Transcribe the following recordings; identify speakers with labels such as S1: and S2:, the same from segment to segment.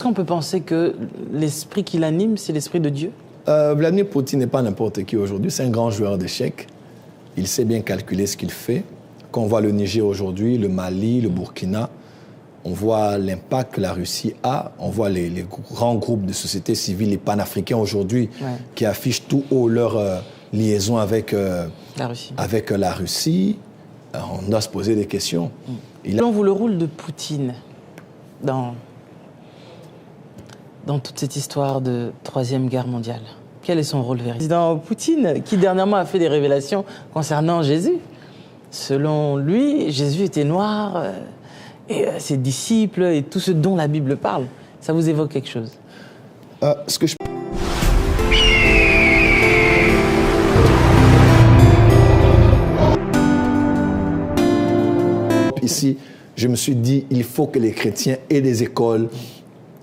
S1: Est-ce qu'on peut penser que l'esprit qui l'anime, c'est l'esprit de Dieu?
S2: Vladimir Poutine n'est pas n'importe qui aujourd'hui, c'est un grand joueur d'échecs. Il sait bien calculer ce qu'il fait. Quand on voit le Niger aujourd'hui, le Mali, le Burkina, on voit l'impact que la Russie a, on voit les grands groupes de société civile, les panafricains aujourd'hui, qui affichent tout haut leur liaison avec la Russie. On doit se poser des questions.
S1: Selon vous, le rôle de Poutine dans toute cette histoire de Troisième Guerre mondiale, quel est son rôle véritable? Président Poutine, qui dernièrement a fait des révélations concernant Jésus. Selon lui, Jésus était noir, et ses disciples, et tout ce dont la Bible parle. Ça vous évoque quelque chose?
S2: Ici, je me suis dit, il faut que les chrétiens aient des écoles.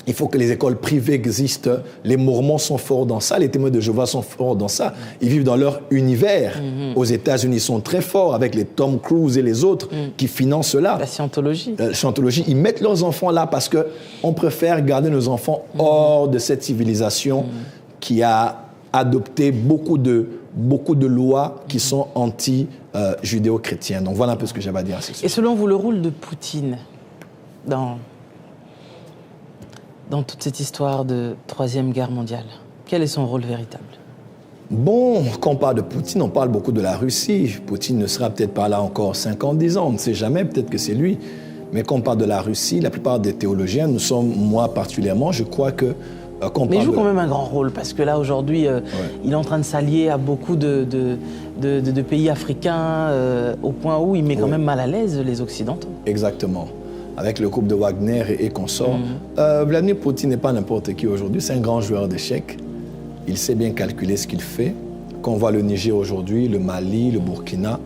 S2: Il faut que les écoles privées existent. Les Mormons sont forts dans ça, les témoins de Jéhovah sont forts dans ça. Ils vivent dans leur univers. Aux États-Unis, ils sont très forts avec les Tom Cruise et les autres qui financent cela.
S1: La scientologie.
S2: Ils mettent leurs enfants là parce qu'on préfère garder nos enfants hors de cette civilisation qui a adopté beaucoup de lois qui sont anti-judéo-chrétiennes. Donc voilà un peu ce que j'avais à dire à ce sujet.
S1: Et selon vous, le rôle de Poutine dans toute cette histoire de Troisième Guerre mondiale, quel est son rôle véritable?
S2: Bon, quand on parle de Poutine, on parle beaucoup de la Russie. Poutine ne sera peut-être pas là encore 5 ans, 10 ans, on ne sait jamais, peut-être que c'est lui. Mais quand on parle de la Russie, la plupart des théologiens, nous sommes, moi particulièrement, je crois que...
S1: Mais il joue quand même un grand rôle, parce que là, aujourd'hui, il est en train de s'allier à beaucoup de pays africains, au point où il met quand même mal à l'aise les Occidentaux.
S2: Exactement. Avec le groupe de Wagner et consorts. Vladimir Poutine n'est pas n'importe qui aujourd'hui, c'est un grand joueur d'échecs. Il sait bien calculer ce qu'il fait. Quand on voit le Niger aujourd'hui, le Mali, le Burkina,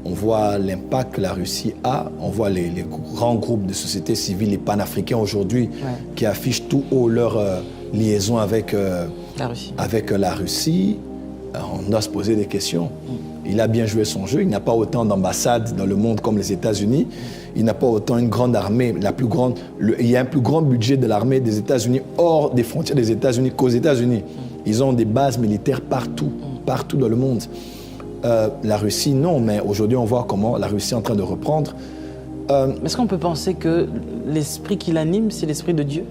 S2: on voit l'impact que la Russie a, on voit les grands groupes de société civile, les panafricains aujourd'hui, qui affichent tout haut leur liaison avec la Russie. On doit se poser des questions. Il a bien joué son jeu, il n'a pas autant d'ambassades dans le monde comme les États-Unis. Il n'a pas autant une grande armée, il y a un plus grand budget de l'armée des États-Unis hors des frontières des États-Unis qu'aux États-Unis. Ils ont des bases militaires partout dans le monde. La Russie, non, mais aujourd'hui on voit comment la Russie est en train de reprendre.
S1: Est-ce qu'on peut penser que l'esprit qui l'anime, c'est l'esprit de Dieu?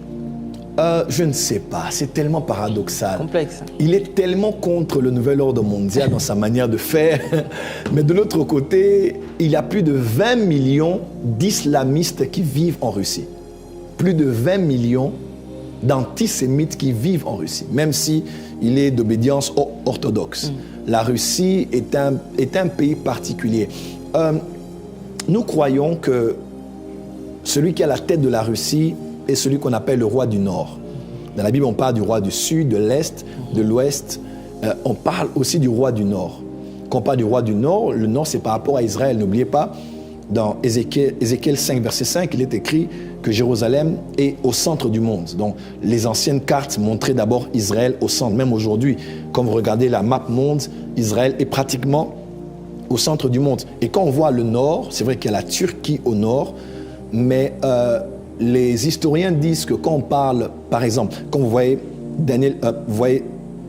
S2: Je ne sais pas, c'est tellement paradoxal.
S1: Complexe.
S2: Il est tellement contre le nouvel ordre mondial dans sa manière de faire, mais de l'autre côté, il y a plus de 20 millions d'islamistes qui vivent en Russie. Plus de 20 millions d'antisémites qui vivent en Russie, même si il est d'obédience orthodoxe. La Russie est un pays particulier. Nous croyons que celui qui est à la tête de la Russie est celui qu'on appelle le roi du Nord. Dans la Bible, on parle du roi du Sud, de l'Est, de l'Ouest. On parle aussi du roi du Nord. Quand on parle du roi du Nord, le Nord, c'est par rapport à Israël. N'oubliez pas, dans Ézéchiel 5, verset 5, il est écrit que Jérusalem est au centre du monde. Donc, les anciennes cartes montraient d'abord Israël au centre. Même aujourd'hui, quand vous regardez la map monde, Israël est pratiquement au centre du monde. Et quand on voit le Nord, c'est vrai qu'il y a la Turquie au Nord, mais les historiens disent que quand on parle, par exemple, quand vous voyez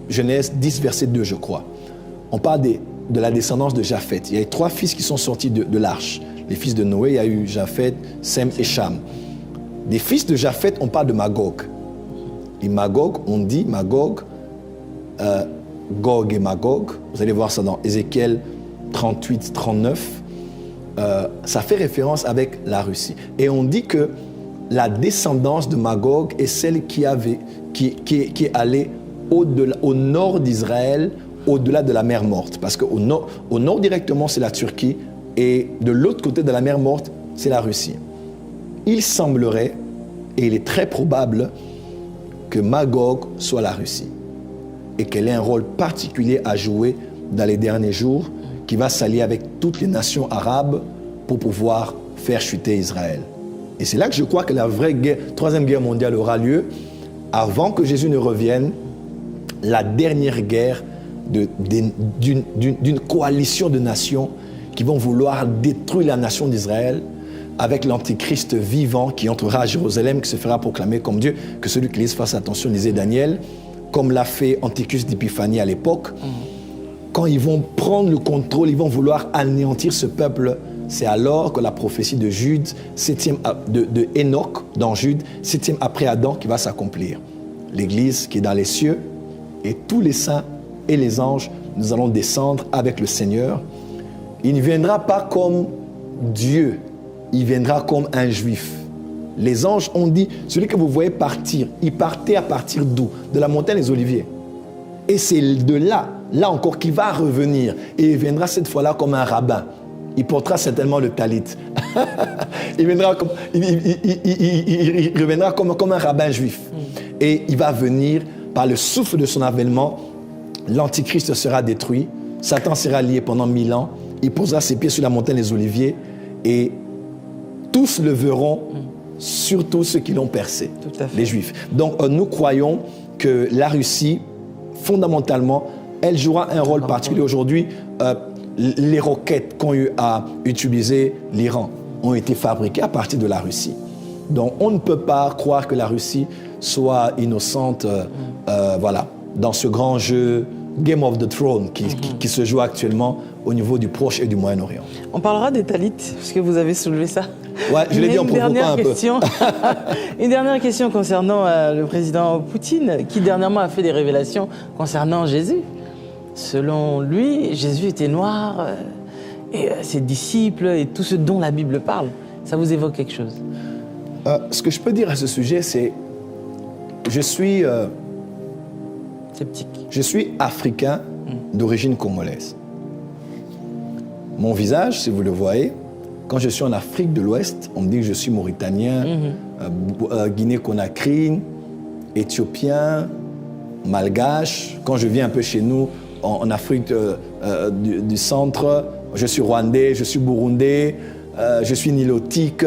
S2: Genèse 10, verset 2, je crois, on parle de la descendance de Japheth. Il y a 3 fils qui sont sortis de l'arche. Les fils de Noé, il y a eu Japheth, Sem et Cham. Des fils de Japheth, on parle de Magog. Et Magog, on dit Magog, Gog et Magog. Vous allez voir ça dans Ézéchiel 38, 39. Ça fait référence avec la Russie. Et on dit que la descendance de Magog est celle qui est allée au nord d'Israël, au-delà de la mer Morte. Parce qu'au nord directement, c'est la Turquie, et de l'autre côté de la mer Morte, c'est la Russie. Il semblerait, et il est très probable, que Magog soit la Russie, et qu'elle ait un rôle particulier à jouer dans les derniers jours, qui va s'allier avec toutes les nations arabes pour pouvoir faire chuter Israël. Et c'est là que je crois que la vraie Troisième Guerre mondiale aura lieu, avant que Jésus ne revienne, la dernière guerre d'une coalition de nations qui vont vouloir détruire la nation d'Israël, avec l'antichrist vivant qui entrera à Jérusalem, qui se fera proclamer comme Dieu, que celui qui lise fasse attention, lisez Daniel, comme l'a fait Antichrist d'Épiphanie à l'époque. Quand ils vont prendre le contrôle, ils vont vouloir anéantir ce peuple, c'est alors que la prophétie de Jude, de Enoch dans Jude, 7e après Adam, qui va s'accomplir. L'Église qui est dans les cieux et tous les saints et les anges, nous allons descendre avec le Seigneur. Il ne viendra pas comme Dieu, il viendra comme un juif. Les anges ont dit, celui que vous voyez partir, il partait à partir d'où? De la montagne des Oliviers. Et c'est de là encore, qu'il va revenir. Et il viendra cette fois-là comme un rabbin. Il portera certainement le talit. il reviendra comme un rabbin juif. Et il va venir par le souffle de son avènement. L'Antichrist sera détruit. Satan sera lié pendant 1000 ans. Il posera ses pieds sur la montagne des Oliviers. Et tous le verront, surtout ceux qui l'ont percé, les Juifs. Donc nous croyons que la Russie, fondamentalement, elle jouera un rôle particulier. Aujourd'hui, les roquettes qu'ont eu à utiliser l'Iran ont été fabriquées à partir de la Russie. Donc on ne peut pas croire que la Russie soit innocente voilà, dans ce grand jeu Game of the Throne qui se joue actuellement au niveau du Proche et du Moyen-Orient.
S1: On parlera des Talits, puisque vous avez soulevé ça.
S2: Ouais, je l'ai dit en provoquant un peu.
S1: Une dernière question concernant le président Poutine, qui dernièrement a fait des révélations concernant Jésus. Selon lui, Jésus était noir, et ses disciples, et tout ce dont la Bible parle. Ça vous évoque quelque chose?
S2: Ce que je peux dire à ce sujet, c'est je suis
S1: sceptique.
S2: Je suis africain d'origine congolaise. Mon visage, si vous le voyez, quand je suis en Afrique de l'Ouest, on me dit que je suis mauritanien, Guinée-Conakry, éthiopien, malgache. Quand je viens un peu chez nous, en Afrique du centre, je suis rwandais, je suis burundais, je suis nilotique,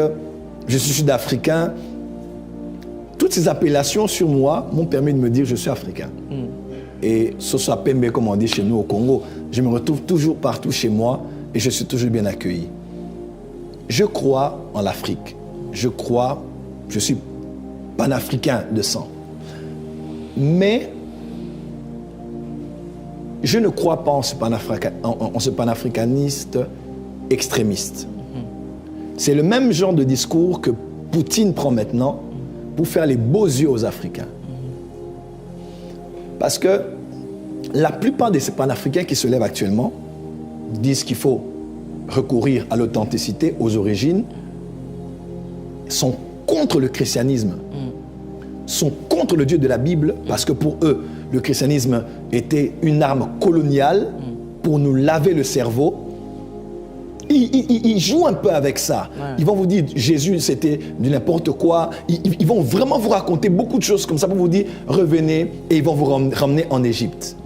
S2: je suis sud-africain. Toutes ces appellations sur moi m'ont permis de me dire que je suis africain. Et Soso Pembe, comme on dit chez nous au Congo, je me retrouve toujours partout chez moi et je suis toujours bien accueilli. Je crois en l'Afrique. Je suis panafricain de sang. Mais je ne crois pas en ce panafricaniste extrémiste. C'est le même genre de discours que Poutine prend maintenant pour faire les beaux yeux aux Africains. Parce que la plupart de ces panafricains qui se lèvent actuellement disent qu'il faut recourir à l'authenticité, aux origines, sont contre le christianisme, sont contre le Dieu de la Bible, parce que pour eux, le christianisme était une arme coloniale pour nous laver le cerveau. Ils jouent un peu avec ça. Ouais. Ils vont vous dire Jésus c'était du n'importe quoi. Ils vont vraiment vous raconter beaucoup de choses comme ça pour vous dire revenez, et ils vont vous ramener en Égypte.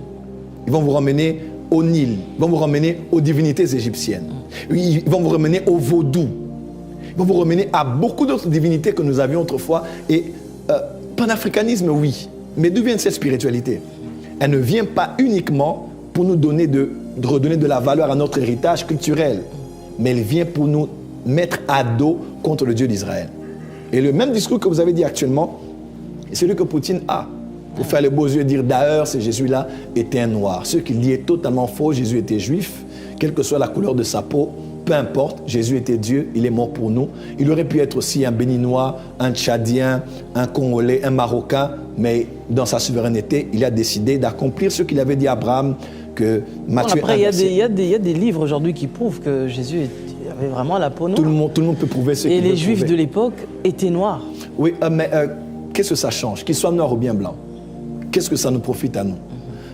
S2: Ils vont vous ramener au Nil. Ils vont vous ramener aux divinités égyptiennes. Ils vont vous ramener au vaudou. Ils vont vous ramener à beaucoup d'autres divinités que nous avions autrefois. Et panafricanisme, oui. Mais d'où vient cette spiritualité? Elle ne vient pas uniquement pour nous redonner de la valeur à notre héritage culturel, mais elle vient pour nous mettre à dos contre le Dieu d'Israël. Et le même discours que vous avez dit actuellement, c'est celui que Poutine a. Pour faire les beaux yeux et dire d'ailleurs, ce Jésus-là était un noir. Ce qu'il dit est totalement faux. Jésus était juif, quelle que soit la couleur de sa peau, peu importe, Jésus était Dieu, il est mort pour nous. Il aurait pu être aussi un Béninois, un Tchadien, un Congolais, un Marocain, mais dans sa souveraineté, il a décidé d'accomplir ce qu'il avait dit à Abraham, que Matthieu...
S1: Après, il y a des livres aujourd'hui qui prouvent que Jésus avait vraiment la peau noire.
S2: Tout le monde peut prouver ce qu'il veut.
S1: Et les Juifs de l'époque étaient noirs.
S2: Oui, mais qu'est-ce que ça change? Qu'ils soient noirs ou bien blancs? Qu'est-ce que ça nous profite à nous?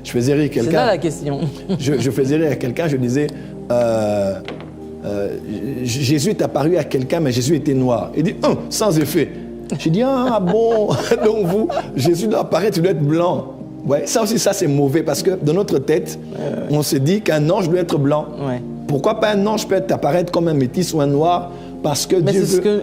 S2: Je faisais rire quelqu'un...
S1: C'est là la question.
S2: je faisais rire à quelqu'un, je disais... Jésus est apparu à quelqu'un, mais Jésus était noir. Il dit, sans effet. J'ai dit, ah bon, donc vous, Jésus doit apparaître, il doit être blanc. Ouais, ça aussi, ça c'est mauvais, parce que dans notre tête, on se dit qu'un ange doit être blanc. Ouais. Pourquoi pas un ange peut apparaître comme un métis ou un noir? Parce que Dieu veut...